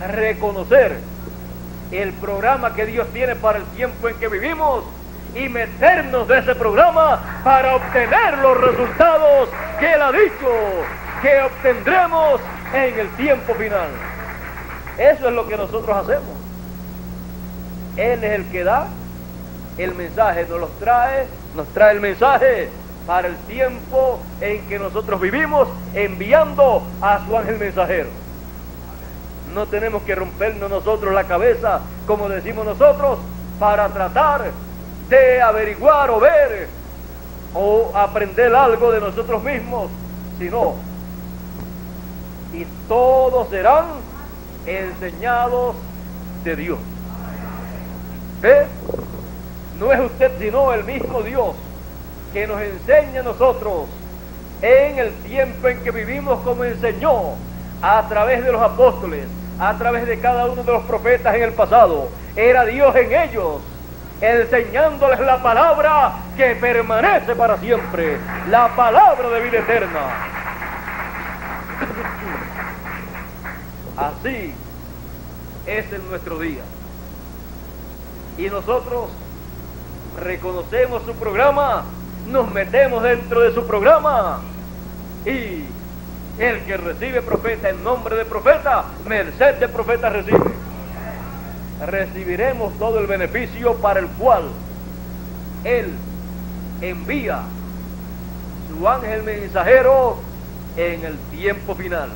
reconocer el programa que Dios tiene para el tiempo en que vivimos y meternos de ese programa para obtener los resultados que Él ha dicho que obtendremos en el tiempo final. Eso es lo que nosotros hacemos. Él es el que da el mensaje, nos trae el mensaje para el tiempo en que nosotros vivimos, enviando a su ángel mensajero. No tenemos que rompernos nosotros la cabeza, como decimos nosotros, para tratar de averiguar o ver o aprender algo de nosotros mismos, sino, y todos serán enseñados de Dios. ¿Ve? No es usted sino el mismo Dios que nos enseña a nosotros en el tiempo en que vivimos, como enseñó a través de los apóstoles, a través de cada uno de los profetas en el pasado. Era Dios en ellos, enseñándoles la palabra que permanece para siempre, la palabra de vida eterna. Así es en nuestro día. Y nosotros reconocemos su programa, nos metemos dentro de su programa, y el que recibe profeta en nombre de profeta, merced de profeta recibe. Recibiremos todo el beneficio para el cual Él envía su ángel mensajero en el tiempo final,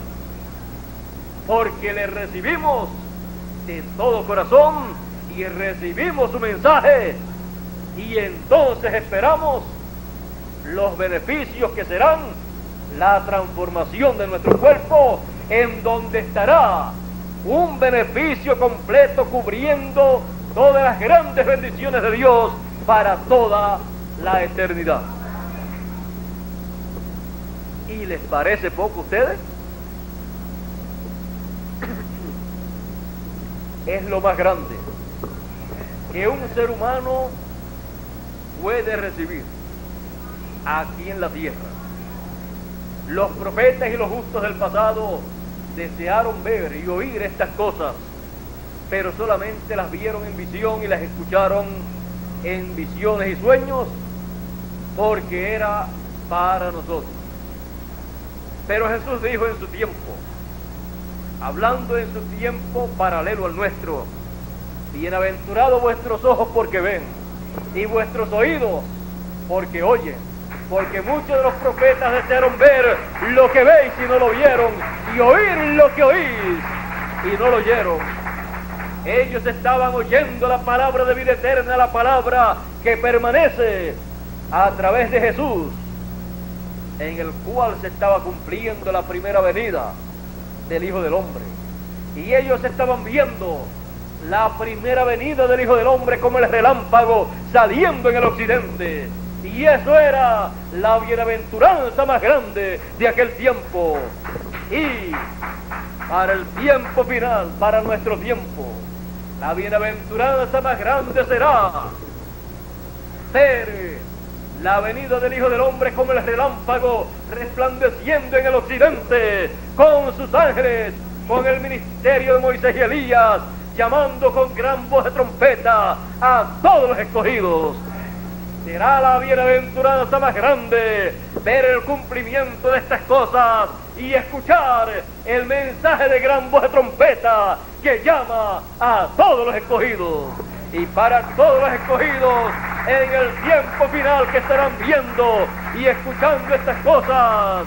porque le recibimos de todo corazón y recibimos su mensaje, y entonces esperamos los beneficios que serán la transformación de nuestro cuerpo, en donde estará un beneficio completo cubriendo todas las grandes bendiciones de Dios para toda la eternidad. ¿Y les parece poco a ustedes? Es lo más grande que un ser humano puede recibir aquí en la tierra. Los profetas y los justos del pasado desearon ver y oír estas cosas, pero solamente las vieron en visión y las escucharon en visiones y sueños, porque era para nosotros. Pero Jesús dijo en su tiempo, hablando en su tiempo paralelo al nuestro: bienaventurados vuestros ojos porque ven, y vuestros oídos porque oyen, porque muchos de los profetas desearon ver lo que veis y no lo vieron, y oír lo que oís y no lo oyeron. Ellos estaban oyendo la palabra de vida eterna, la palabra que permanece a través de Jesús, en el cual se estaba cumpliendo la primera venida del Hijo del Hombre. Y ellos estaban viendo la primera venida del Hijo del Hombre como el relámpago saliendo en el occidente. Y eso era la bienaventuranza más grande de aquel tiempo. Y para el tiempo final, para nuestro tiempo, la bienaventuranza más grande será ver la venida del Hijo del Hombre como el relámpago resplandeciendo en el occidente, con sus ángeles, con el ministerio de Moisés y Elías, llamando con gran voz de trompeta a todos los escogidos. Será la bienaventuranza más grande ver el cumplimiento de estas cosas y escuchar el mensaje de gran voz de trompeta que llama a todos los escogidos. Y para todos los escogidos en el tiempo final que estarán viendo y escuchando estas cosas,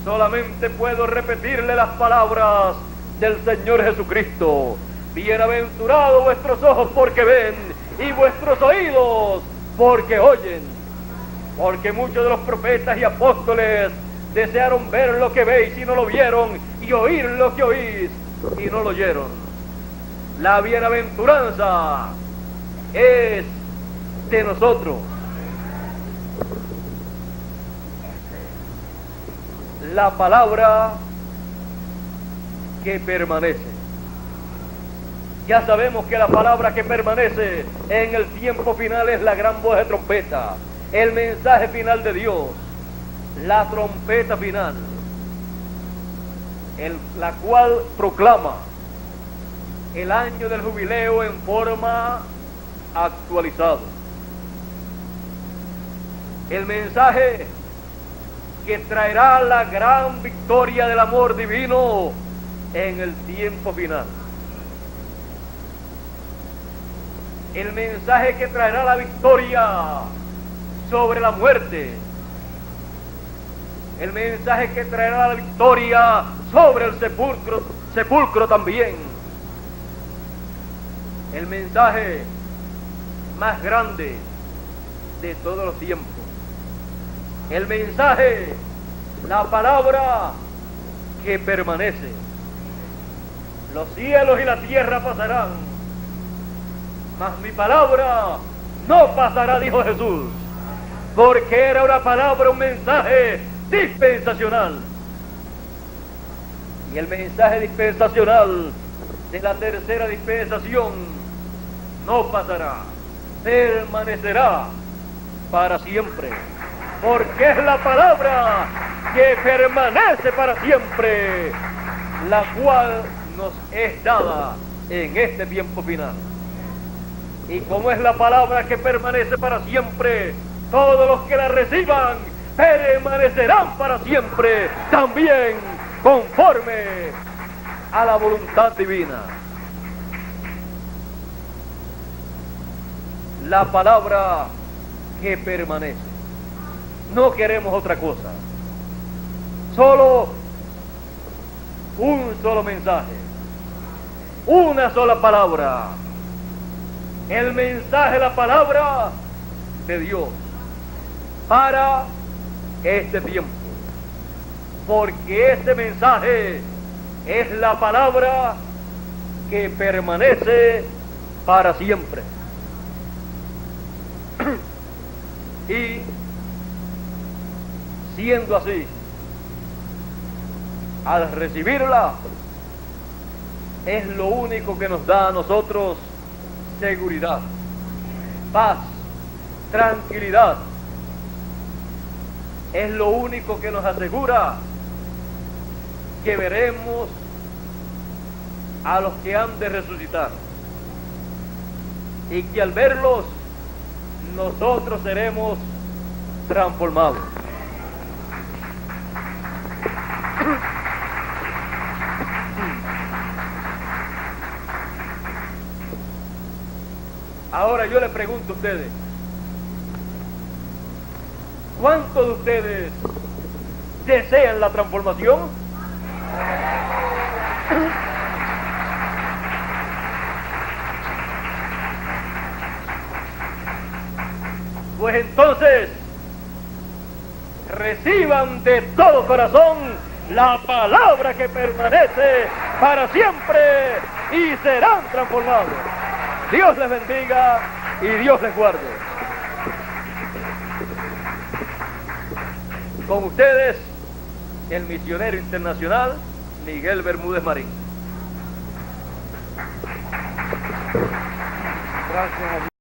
solamente puedo repetirle las palabras del Señor Jesucristo: bienaventurados vuestros ojos porque ven y vuestros oídos porque oyen, porque muchos de los profetas y apóstoles desearon ver lo que veis y no lo vieron, y oír lo que oís y no lo oyeron. La bienaventuranza es de nosotros. La palabra que permanece. Ya sabemos que la palabra que permanece en el tiempo final es la gran voz de trompeta, el mensaje final de Dios, la trompeta final, la cual proclama el año del jubileo en forma actualizada. El mensaje que traerá la gran victoria del amor divino en el tiempo final. el mensaje que traerá la victoria sobre la muerte, el mensaje que traerá la victoria sobre el sepulcro también, el mensaje más grande de todos los tiempos, el mensaje, la palabra que permanece. Los cielos y la tierra pasarán, mas mi palabra no pasará, dijo Jesús, porque era una palabra, un mensaje dispensacional. Y el mensaje dispensacional de la tercera dispensación no pasará, permanecerá para siempre, porque es la palabra que permanece para siempre, la cual nos es dada en este tiempo final. Y como es la palabra que permanece para siempre, todos los que la reciban permanecerán para siempre, también conforme a la voluntad divina. La palabra que permanece. No queremos otra cosa. Solo un solo mensaje. Una sola palabra. El mensaje, la palabra de Dios para este tiempo. Porque este mensaje es la palabra que permanece para siempre. Y siendo así, al recibirla, es lo único que nos da a nosotros seguridad, paz, tranquilidad. Es lo único que nos asegura que veremos a los que han de resucitar y que al verlos nosotros seremos transformados. Ahora yo le pregunto a ustedes, ¿cuántos de ustedes desean la transformación? Pues entonces, reciban de todo corazón la palabra que permanece para siempre y serán transformados. Dios les bendiga y Dios les guarde. Con ustedes, el misionero internacional Miguel Bermúdez Marín. Gracias a Dios.